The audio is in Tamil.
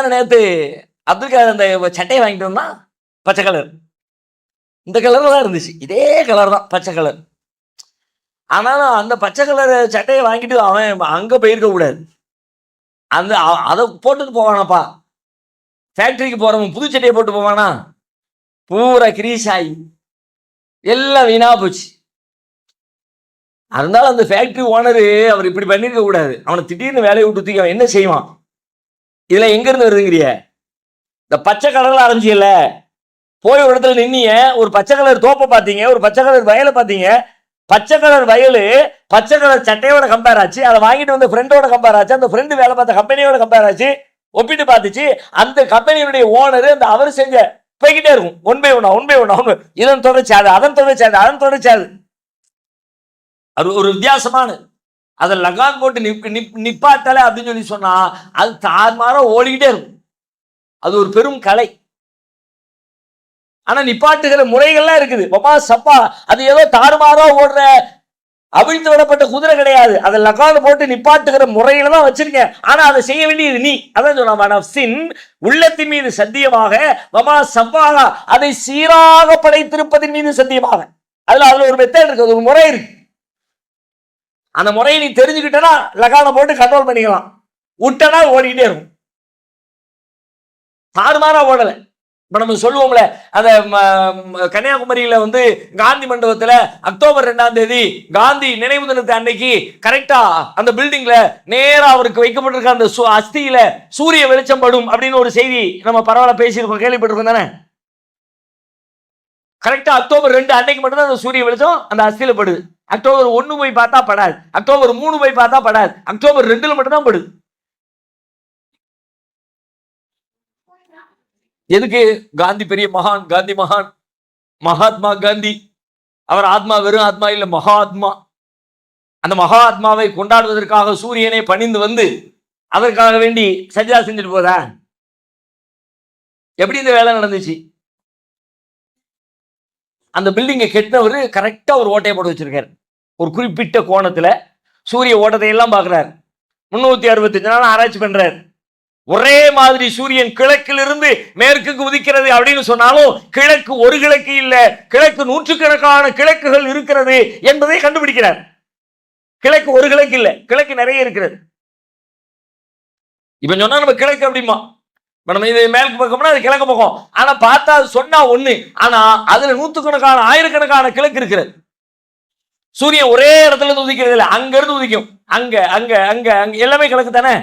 தானே நேற்று அப்துல் கலாம் அந்த சட்டையை வாங்கிட்டு வந்தான், பச்சை கலர். இந்த கலரில் தான் இருந்துச்சு, இதே கலர் தான், பச்சை கலர். ஆனாலும் அந்த பச்சை கலர் சட்டையை வாங்கிட்டு அவன் அங்கே போயிருக்க கூடாது. அந்த அதை போட்டுட்டு போவானாப்பா. ஃபேக்டரிக்கு போகிறவன் புது சட்டையை போட்டு போவானா? பூரா கிரீஸ் ஆகி எல்லாம் வீணா போச்சு. அதனால அந்த ஃபேக்டரி ஓனரு அவர் இப்படி பண்ணியிருக்க கூடாது. அவனை திடீர்னு வேலையை விட்டு தூக்கி அவன் என்ன செய்வான்? இதில் எங்கேருந்து வருதுங்கிறிய? இந்த பச்சை கலரில் ஆரம்பிச்சில்ல, போய் ஒரு இடத்துல நின்னீங்க, ஒரு பச்சை கலர் தோப்பை பார்த்தீங்க, ஒரு பச்சை கலர் வயலை பார்த்தீங்க. பச்சை கலர் வயல் பச்சை கலர் சட்டையோட கம்பேர் ஆச்சு. அதை வாங்கிட்டு வந்து ஃப்ரெண்டோட கம்பேர் ஆச்சு. அந்த ஃப்ரெண்டு வேலை பார்த்த கம்பெனியோட கம்பேர் ஆச்சு. ஒப்பிட்டு பார்த்துச்சு. அந்த கம்பெனியுடைய ஓனர் அந்த அவர் செஞ்ச போய்கிட்டே இருக்கும். ஒன் பை ஒன்னா இதன் தொடர்ச்சி அதன் தொடர்ச்சி அது ஒரு வித்தியாசமான. அதை லகான் போட்டு நிப்பாட்டலை அப்படின்னு சொல்லி சொன்னா அது தாறுமாற ஓடிக்கிட்டே இருக்கும். அது ஒரு பெரும் கலை. ஆனா நிப்பாட்டுகிற முறைகள்லாம் இருக்குது. பப்பா சப்பா அது ஏதோ தாறுமாறா ஓடுற அவிழ்த்து விடப்பட்ட குதிரை கிடையாது. அதை லகான் போட்டு நிப்பாட்டுகிற முறையில தான் வச்சிருக்க. ஆனா அதை செய்ய வேண்டியது நீ. அதான் சொன்ன உள்ளத்தின் மீது சத்தியமாக வமா சப்பாகா அதை சீராக படைத்திருப்பதின் மீது சத்தியமாக. அதுல ஒரு மெத்தட் இருக்கு, ஒரு முறை இருக்கு. அந்த முறையை நீ தெரிஞ்சுக்கிட்டனா லகானை போட்டு கண்ட்ரோல் பண்ணிக்கலாம். விட்டனா ஓடிக்கிட்டே இருக்கும். தாறுமாறா ஓடலை. இப்போ நம்ம சொல்லுவோம்ல, அந்த கன்னியாகுமரியில் வந்து காந்தி மண்டபத்தில் அக்டோபர் 2ஆம் தேதி காந்தி நினைவு தினத்தை அன்னைக்கு கரெக்டா அந்த பில்டிங்ல நேராக அவருக்கு வைக்கப்பட்டிருக்க அந்த அஸ்தியில சூரிய வெளிச்சம் படும் அப்படின்னு ஒரு செய்தி நம்ம பரவாயில்ல பேசியிருக்கோம், கேள்விப்பட்டிருக்கோம் தானே? கரெக்டா அக்டோபர் 2 அன்னைக்கு மட்டும்தான் அந்த சூரிய வெளிச்சம் அந்த அஸ்தியில படுது. அக்டோபர் 1 போய் பார்த்தா படாது, அக்டோபர் 3 போய் பார்த்தா படாது, அக்டோபர் 2 மட்டும்தான் படுது. எதுக்கு? காந்தி பெரிய மகான், காந்தி மகான், மகாத்மா காந்தி. அவர் ஆத்மா வெறும் ஆத்மா இல்ல, மகாத்மா. அந்த மகாத்மாவை கொண்டாடுவதற்காக சூரியனை பணிந்து வந்து அதற்காக வேண்டி சஜ்ஜா செஞ்சுட்டு போதா? எப்படி இந்த வேலை நடந்துச்சு? அந்த பில்டிங்கை கெட்டினவர் கரெக்டா ஒரு ஓட்டையை போட்டு வச்சிருக்காரு. ஒரு குறிப்பிட்ட கோணத்துல சூரிய ஓட்டத்தை எல்லாம் பார்க்கிறார். 365 நாள் ஆராய்ச்சி பண்றார். ஒரே மாதிரி சூரியன் கிழக்கிலிருந்து மேற்குக்கு உதிக்கிறது அப்படின்னு சொன்னாலும் கிழக்கு ஒரு கிழக்கு இல்ல, கிழக்கு நூற்றுக்கணக்கான கிழக்குகள் இருக்கிறது என்பதை கண்டுபிடிக்கிறார். கிழக்கு ஒரு கிழக்கு இல்ல, கிழக்கு நிறைய இருக்கிறது. இப்ப சொன்னா நம்ம கிழக்கு அப்படிமா, நம்ம இது மேற்கு பக்கம்னா அது கிழக்கு பக்கம். ஆனா பார்த்தா சொன்னா ஒண்ணு, ஆனா அதுல நூற்றுக்கணக்கான ஆயிரக்கணக்கான கிழக்கு இருக்கிறது. சூரியன் ஒரே இடத்துல இருந்து உதிக்கிறது இல்லை, அங்க இருந்து உதிக்கும். அங்க அங்க அங்க அங்க எல்லாமே கிழக்கு தானே.